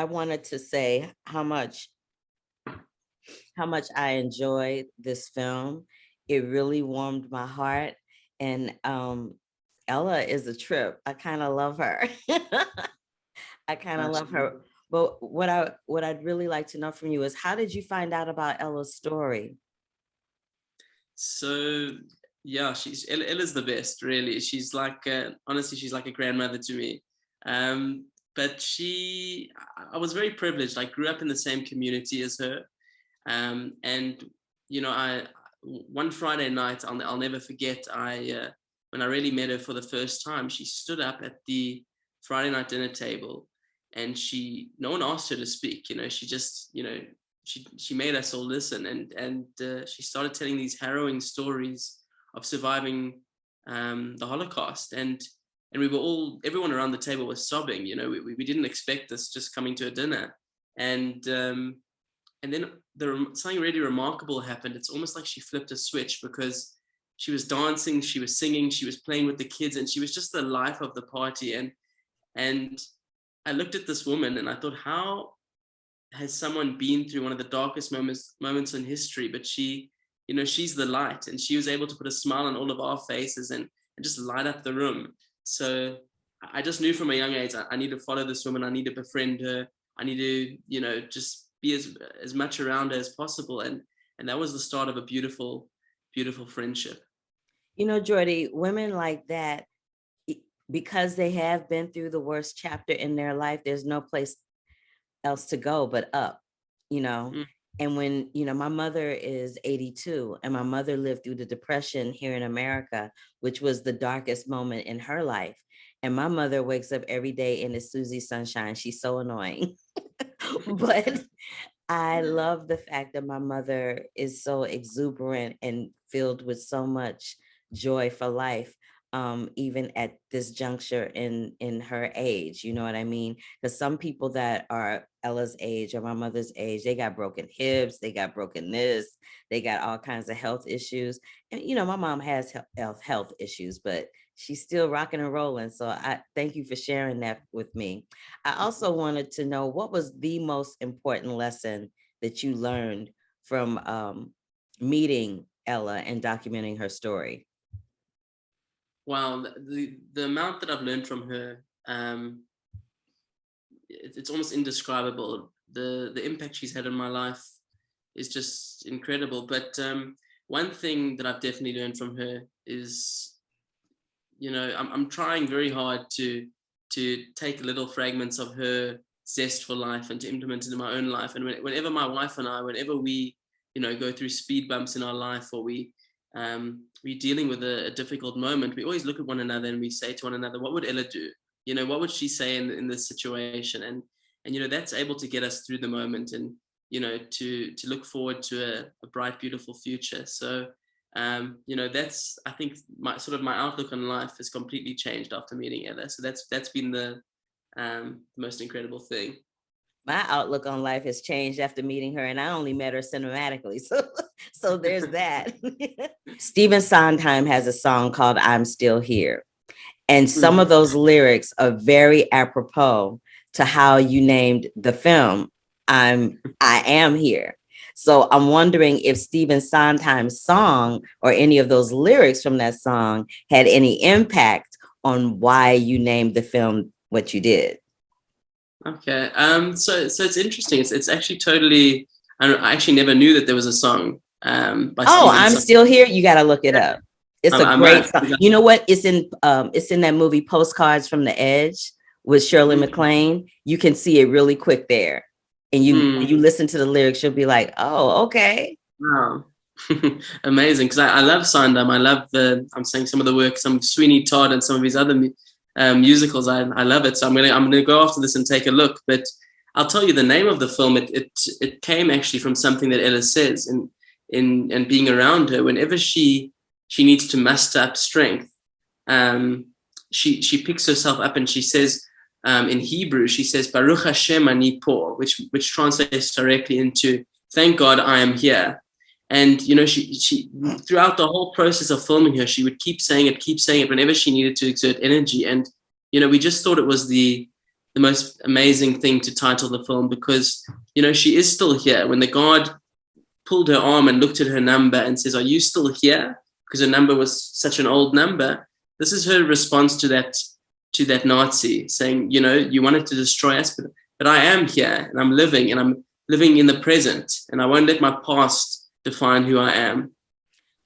I wanted to say how much I enjoyed this film. It really warmed my heart. And Ella is a trip. I kind of love her. I kind of love Absolutely. her. But what I'd really like to know from you is, how did you find out about Ella's story? So yeah, Ella's the best, really. She's like honestly, she's like a grandmother to me. Um, but I was very privileged. I grew up in the same community as her, and I one Friday night I'll never forget. When I really met her for the first time, she stood up at the Friday night dinner table, and no one asked her to speak. She just she made us all listen, and she started telling these harrowing stories of surviving the Holocaust, and everyone around the table was sobbing. We didn't expect this just coming to a dinner, and then something really remarkable happened. It's almost like she flipped a switch, because she was dancing, she was singing, she was playing with the kids, and she was just the life of the party. And I looked at this woman and I thought, how has someone been through one of the darkest moments in history, but she's the light, and she was able to put a smile on all of our faces, and just light up the room. So I just knew from a young age, I need to follow this woman, I need to befriend her, I need to just be as much around her as possible. And that was the start of a beautiful, beautiful friendship. Jordy, women like that, because they have been through the worst chapter in their life, there's no place else to go but up, you know. Mm. And when, my mother is 82, and my mother lived through the Depression here in America, which was the darkest moment in her life. And my mother wakes up every day and is Susie Sunshine. She's so annoying. But I love the fact that my mother is so exuberant and filled with so much joy for life, even at this juncture in her age. You know what I mean? Because some people that are Ella's age or my mother's age, they got broken hips, they got broken this, they got all kinds of health issues. And my mom has health issues, but she's still rocking and rolling. So I thank you for sharing that with me. I also wanted to know, what was the most important lesson that you learned from meeting Ella and documenting her story? Wow, the amount that I've learned from her, it's almost indescribable. The impact she's had in my life is just incredible. But one thing that I've definitely learned from her is, I'm trying very hard to take little fragments of her zest for life and to implement it in my own life. And whenever my wife and I, whenever we, go through speed bumps in our life, or we're dealing with a difficult moment, we always look at one another and we say to one another, what would Ella do? What would she say in this situation? And that's able to get us through the moment, and to look forward to a bright, beautiful future. So that's, I think, my outlook on life has completely changed after meeting Ella. So that's been the most incredible thing. My outlook on life has changed after meeting her, and I only met her cinematically. So there's that. Stephen Sondheim has a song called I'm Still Here. And some of those lyrics are very apropos to how you named the film, I Am Here. So I'm wondering if Stephen Sondheim's song or any of those lyrics from that song had any impact on why you named the film what you did. Okay. So it's interesting. It's actually totally. I actually never knew that there was a song by Oh, Stephen I'm Sondheim. Still Here. You got to look it up. It's a I great might. song. You know what? It's in that movie Postcards from the Edge with Shirley MacLaine. You can see it really quick there. And you listen to the lyrics, you'll be like, oh, okay. Wow. Amazing. Because I love Sondheim. I love I'm saying some of the work, some Sweeney Todd and some of his other musicals. I love it. So I'm gonna go after this and take a look. But I'll tell you the name of the film. It came actually from something that Ella says in being around her. Whenever she needs to muster up strength, she picks herself up and she says, in Hebrew, she says, Baruch Hashem ani po, which translates directly into, thank God I am here. And, she throughout the whole process of filming her, she would keep saying it whenever she needed to exert energy. And, we just thought it was the the most amazing thing to title the film, because, you know, she is still here. When the guard pulled her arm and looked at her number and says, "Are you still here?" Because her number was such an old number. This is her response to that Nazi, saying, you know, you wanted to destroy us, but I am here, and I'm living in the present, and I won't let my past define who I am.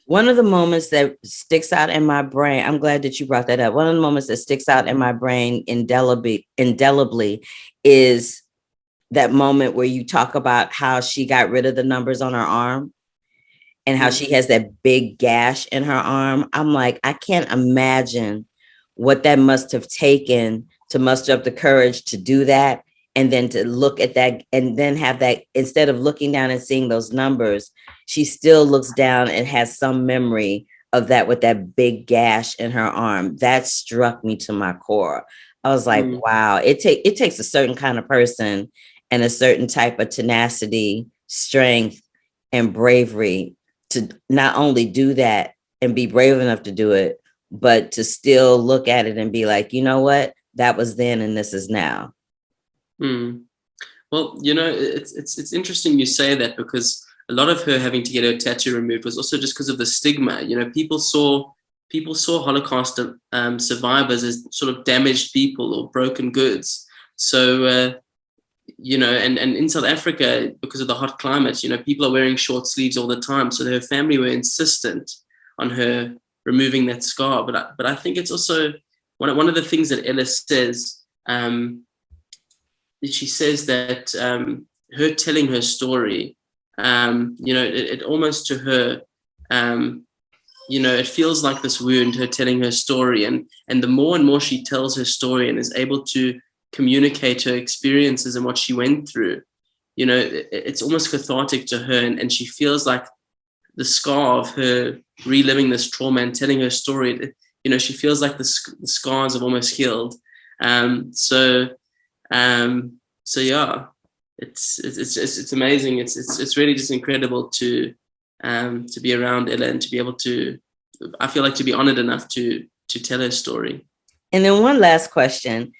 One of the moments that sticks out in my brain, I'm glad that you brought that up. One of the moments that sticks out in my brain indelibly is that moment where you talk about how she got rid of the numbers on her arm and how she has that big gash in her arm. I'm like, I can't imagine what that must have taken to muster up the courage to do that. And then to look at that and then have that, instead of looking down and seeing those numbers, she still looks down and has some memory of that with that big gash in her arm. That struck me to my core. I was like, wow, it takes a certain kind of person and a certain type of tenacity, strength, and bravery to not only do that and be brave enough to do it, but to still look at it and be like, you know what, that was then and this is now. Well, you know, it's interesting you say that, because a lot of her having to get her tattoo removed was also just because of the stigma. You know, people saw Holocaust survivors as sort of damaged people or broken goods. So you know, and in South Africa, because of the hot climate, you know, people are wearing short sleeves all the time. So her family were insistent on her removing that scar. But I think it's also one of the things that Ella says. She says that her telling her story, you know, it almost to her, you know, it feels like this wound, her telling her story. And the more and more she tells her story and is able to communicate her experiences and what she went through, you know, it's almost cathartic to her. And she feels like the scar of her reliving this trauma and telling her story, you know, she feels like the scars have almost healed. So yeah, it's amazing. It's really just incredible to be around Ella and to be able to, I feel like, to be honored enough to tell her story. And then one last question.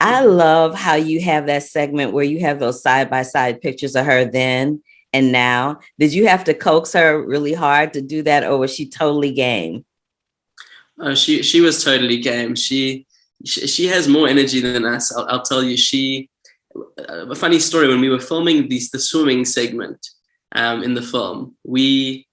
I love how you have that segment where you have those side-by-side pictures of her then and now. Did you have to coax her really hard to do that, or was she totally game? She was totally game. She has more energy than us. I'll tell you. A funny story, when we were filming the swimming segment in the film, we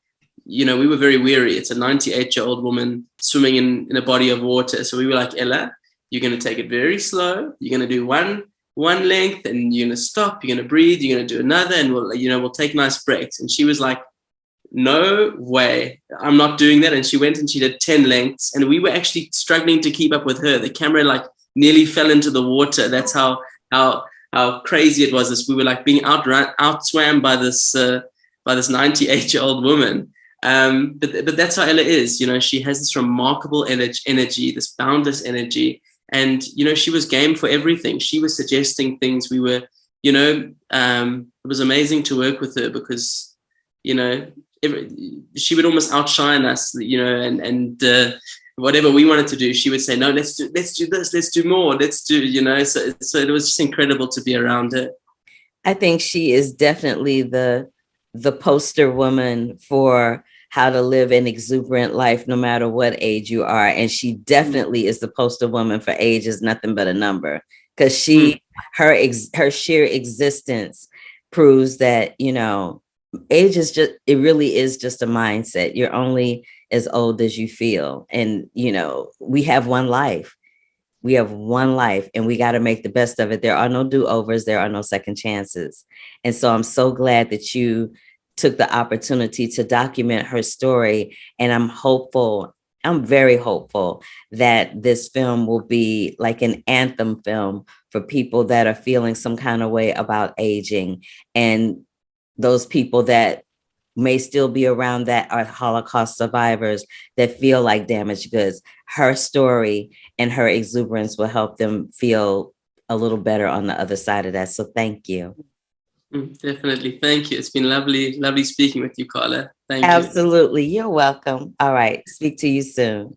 were very weary. It's a 98-year-old woman swimming in a body of water. So we were like, Ella, you're going to take it very slow. You're going to do one length, and you're going to stop. You're going to breathe. You're going to do another, and we'll take nice breaks. And she was like, no way, I'm not doing that. And she went and she did 10 lengths, and we were actually struggling to keep up with her. The camera like nearly fell into the water. That's how crazy it was. We were like being outswam by this 98-year-old woman. But that's how Ella is. You know, she has this remarkable energy, this boundless energy. And, you know, she was game for everything. She was suggesting things. We were, you know, it was amazing to work with her, because, you know, she would almost outshine us, you know, and whatever we wanted to do, she would say, no, let's do this, let's do more, let's do, you know, so it was just incredible to be around her. I think she is definitely the poster woman for how to live an exuberant life, no matter what age you are. And she definitely is the poster woman for age is nothing but a number, because her sheer existence proves that, you know, age is just, it really is just a mindset. You're only as old as you feel. And, you know, we have one life. We have one life, and we got to make the best of it. There are no do-overs. There are no second chances. And so I'm so glad that you took the opportunity to document her story. And I'm very hopeful that this film will be like an anthem film for people that are feeling some kind of way about aging, and those people that may still be around that are Holocaust survivors that feel like damaged goods. Her story and her exuberance will help them feel a little better on the other side of that. So thank you. Definitely. Thank you. It's been lovely speaking with you, Carla. Thank you. Absolutely. You're welcome. All right. Speak to you soon.